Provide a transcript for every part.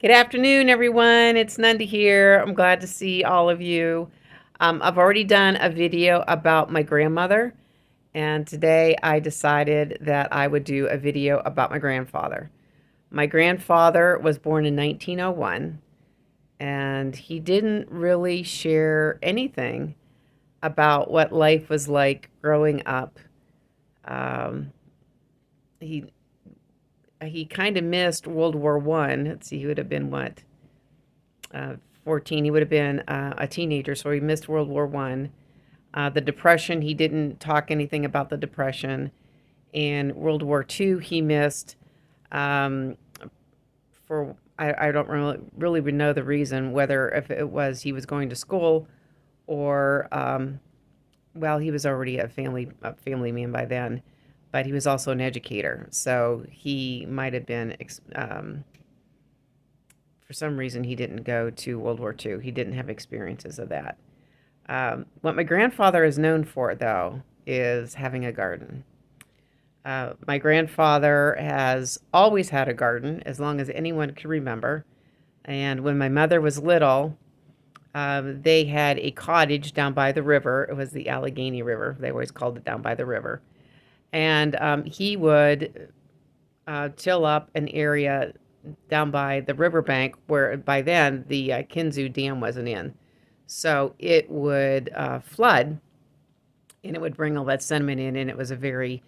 Good afternoon, everyone. It's Nunda here. I'm glad to see all of you. I've already done a video about my grandmother, and today I decided that I would do a video about my grandfather. My grandfather was born in 1901, and he didn't really share anything about what life was like growing up. Um, he he kind of missed World War One. Let's see, he would have been what, 14. He would have been a teenager, so he missed World War One. The Depression, he didn't talk anything about the Depression. And World War Two, he missed um, for I don't really know the reason, whether if it was he was going to school or well, he was already a family man by then, but he was also an educator, so he might have been for some reason he didn't go to World War II. He didn't have experiences of that. What my grandfather is known for, though, is having a garden. My grandfather has always had a garden as long as anyone could remember. And when my mother was little, they had a cottage down by the river. It was the Allegheny River. They always called it down by the river. And he would till up an area down by the riverbank where by then the Kinzu Dam wasn't in. So it would flood and it would bring all that sediment in, and it was a very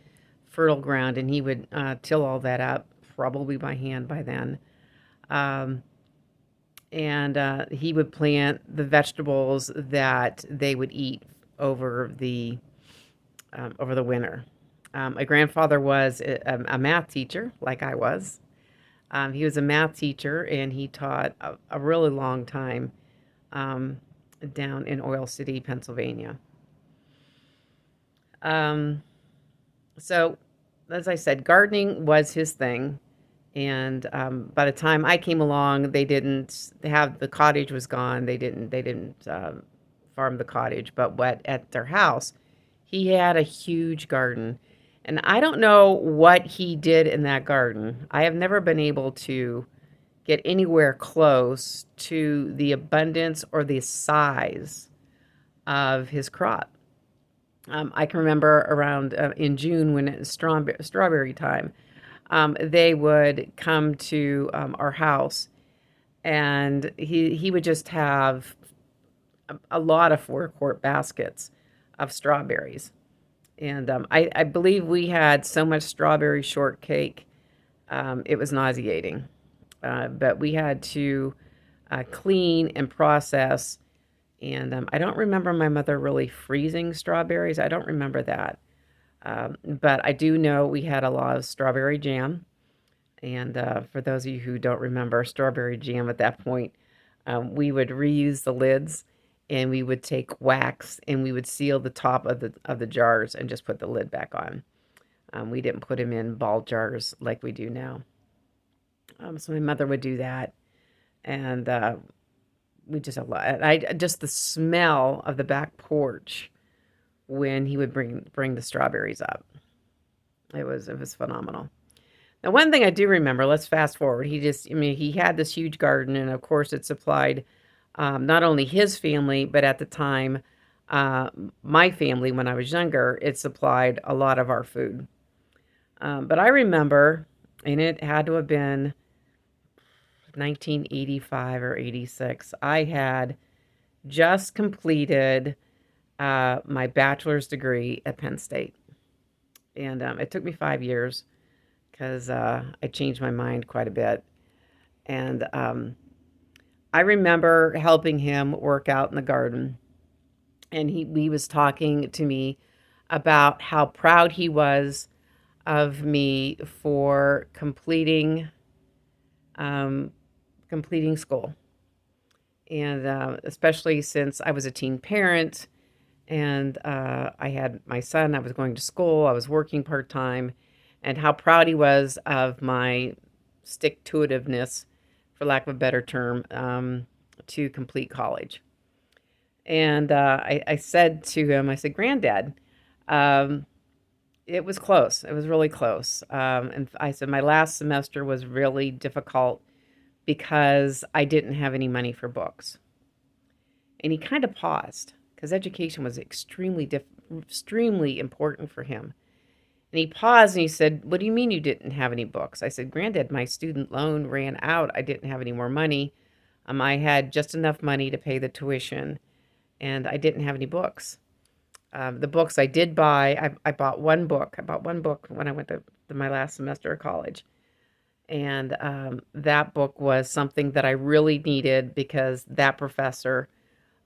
fertile ground. And he would till all that up, probably by hand by then. Um, and he would plant the vegetables that they would eat over the winter. My grandfather was a math teacher, like I was. He was a math teacher, and he taught a really long time um, down in Oil City, Pennsylvania. Um, so, as I said, gardening was his thing. And by the time I came along, they didn't have the cottage was gone. They didn't farm the cottage, but what at their house, he had a huge garden, and I don't know what he did in that garden. I have never been able to get anywhere close to the abundance or the size of his crop. I can remember around in June when it's strawberry time, they would come to our house, and he would just have a lot of four-quart baskets of strawberries. And I believe we had so much strawberry shortcake, it was nauseating. But we had to clean and process. And I don't remember my mother really freezing strawberries. I don't remember that. But I do know we had a lot of strawberry jam. And for those of you who don't remember strawberry jam at that point, we would reuse the lids, and we would take wax and we would seal the top of the jars and just put the lid back on. We didn't put them in ball jars like we do now. So my mother would do that, and we just a lot. I just the smell of the back porch when he would bring the strawberries up. It was phenomenal. Now, one thing I do remember, let's fast forward. He had this huge garden, and of course, it supplied not only his family, but at the time, uh, my family, when I was younger, it supplied a lot of our food. But I remember, and it had to have been 1985 or 86, I had just completed my bachelor's degree at Penn State. And it took me 5 years because I changed my mind quite a bit. And I remember helping him work out in the garden, and he was talking to me about how proud he was of me for um, completing school, and especially since I was a teen parent, and I had my son. I was going to school. I was working part time, and how proud he was of my stick to itiveness, for lack of a better term, to complete college. And I said to him, I said, Granddad, um, it was close. It was really close. And I said, my last semester was really difficult because I didn't have any money for books. And he kind of paused because education was extremely important for him. And he paused and he said, "What do you mean you didn't have any books?" I said, "Granddad, my student loan ran out. I didn't have any more money. I had just enough money to pay the tuition, and I didn't have any books. The books I did buy, I bought one book. I bought one book when I went to my last semester of college. And that book was something that I really needed because that professor,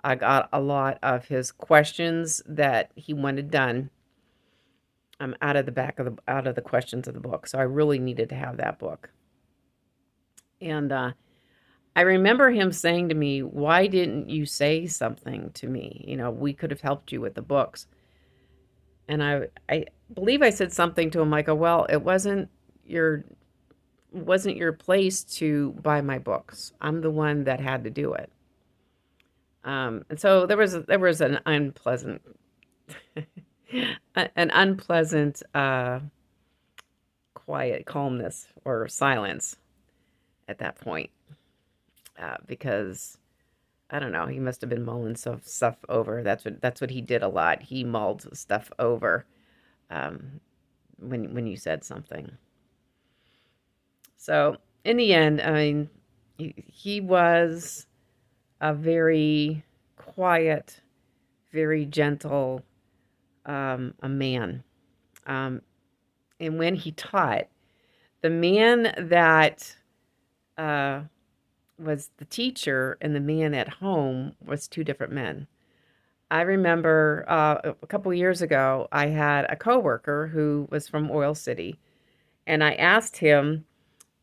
I got a lot of his questions that he wanted done out of the out of the questions of the book. So I really needed to have that book. And I remember him saying to me, "Why didn't you say something to me? We could have helped you with the books." And I believe I said something to him like, "Oh, well, it wasn't your place to buy my books. I'm the one that had to do it." And so there was an unpleasant an unpleasant quiet calmness or silence at that point, because I don't know, he must have been mulling stuff over. That's what he did a lot. He mulled stuff over, um, when you said something. So in the end, I mean, he was a very quiet, very gentle, a man. Um, and when he taught, the man that uh, was the teacher and the man at home was two different men. I remember a couple years ago, I had a coworker who was from Oil City, and I asked him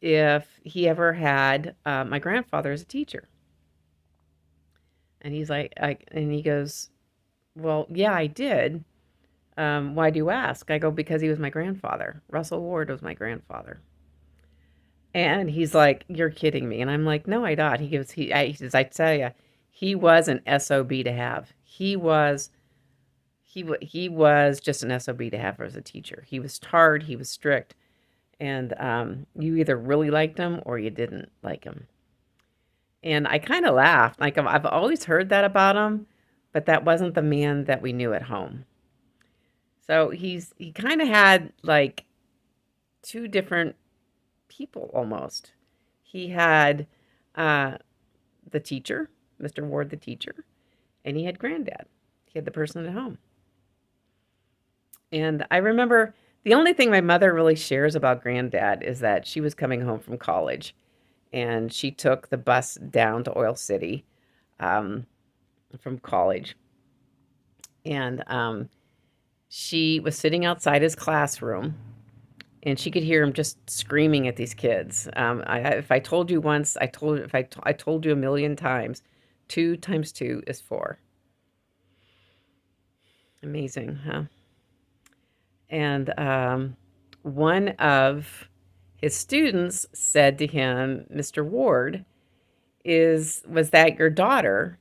if he ever had my grandfather as a teacher. And and he goes, "Well, yeah, I did. Why do you ask?" I go, "Because he was my grandfather. Russell Ward was my grandfather." And he's like, "You're kidding me." And I'm like, "No, I not." He says, "I tell you, he was an SOB to have. He was just an SOB to have as a teacher. He was hard, he was strict, and you either really liked him or you didn't like him." And I kind of laughed. Like I've always heard that about him, but that wasn't the man that we knew at home. So he kind of had like two different people almost. He had uh, the teacher, Mr. Ward, the teacher, and he had Granddad. He had the person at home. And I remember the only thing my mother really shares about Granddad is that she was coming home from college and she took the bus down to Oil City, um, from college. And she was sitting outside his classroom and she could hear him just screaming at these kids. If I told you once, I told you a million times, 2 times 2 is 4. Amazing, huh? And one of his students said to him, "Mr. Ward, was that your daughter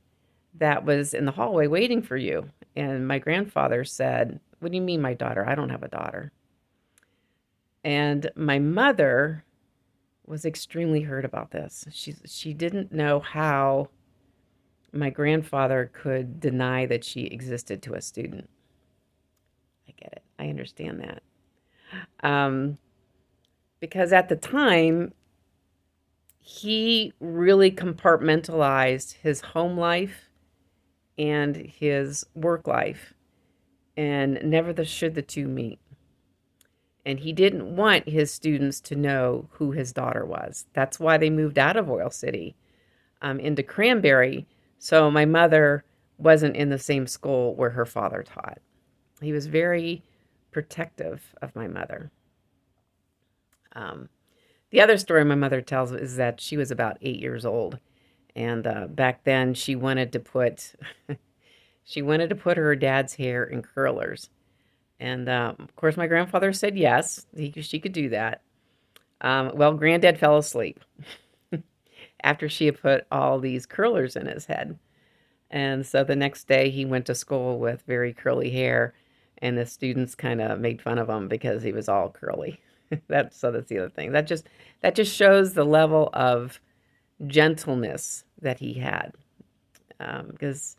that was in the hallway waiting for you?" And my grandfather said, "What do you mean, my daughter? I don't have a daughter." And my mother was extremely hurt about this. She didn't know how my grandfather could deny that she existed to a student. I get it. I understand that. Um, because at the time, he really compartmentalized his home life and his work life, and never should the two meet. And he didn't want his students to know who his daughter was. That's why they moved out of Oil City, into Cranberry. So my mother wasn't in the same school where her father taught. He was very protective of my mother. Um, the other story my mother tells is that she was about 8 years old, and back then she wanted to put she wanted to put her dad's hair in curlers, and of course my grandfather said yes, she could do that. Well, Granddad fell asleep after she had put all these curlers in his head, and so the next day he went to school with very curly hair, and the students kind of made fun of him because he was all curly. That's the other thing. That just shows the level of gentleness that he had. Because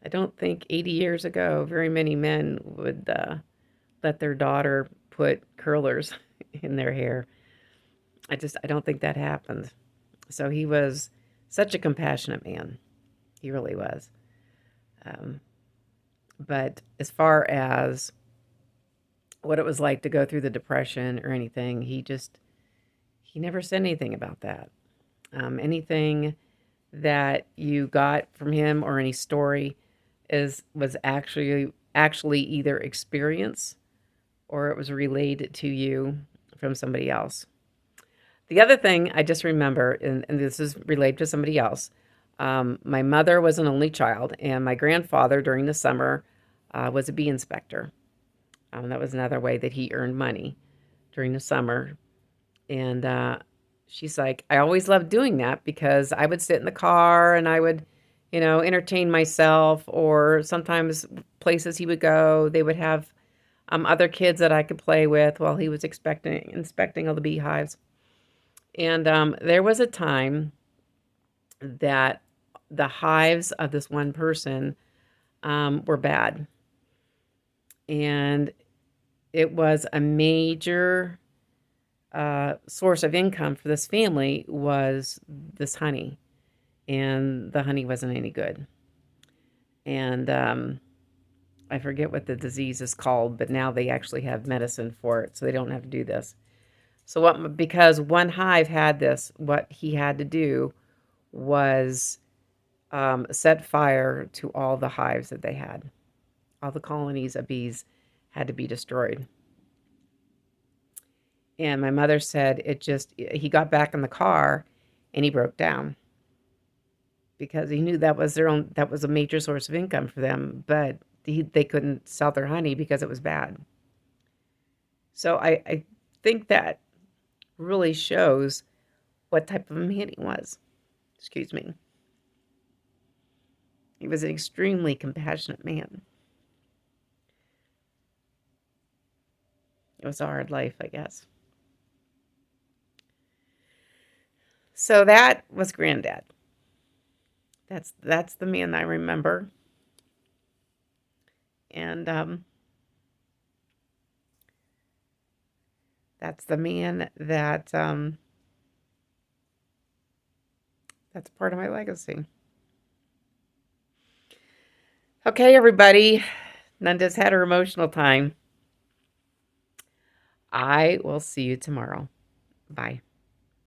I don't think 80 years ago, very many men would let their daughter put curlers in their hair. I don't think that happened. So he was such a compassionate man. He really was. Um, but as far as what it was like to go through the depression or anything, he never said anything about that. Anything that you got from him or any story was actually either experience or it was relayed to you from somebody else. The other thing I just remember, and this is related to somebody else, my mother was an only child, and my grandfather during the summer was a bee inspector. That was another way that he earned money during the summer. And she's like, I always loved doing that because I would sit in the car and I would, entertain myself, or sometimes places he would go, they would have other kids that I could play with while he was inspecting all the beehives. And there was a time that the hives of this one person were bad. And it was a major source of income for this family was this honey. And the honey wasn't any good. And I forget what the disease is called, but now they actually have medicine for it, so they don't have to do this. So because one hive had this, what he had to do was set fire to all the hives that they had. All the colonies of bees had to be destroyed. And my mother said he got back in the car and he broke down because he knew that was a major source of income for them, but they couldn't sell their honey because it was bad. So I think that really shows what type of a man he was. Excuse me. He was an extremely compassionate man. It was a hard life, I guess. So that was Granddad. That's the man I remember. And that's the man that's part of my legacy. Okay, everybody. Nanda's had her emotional time. I will see you tomorrow. Bye.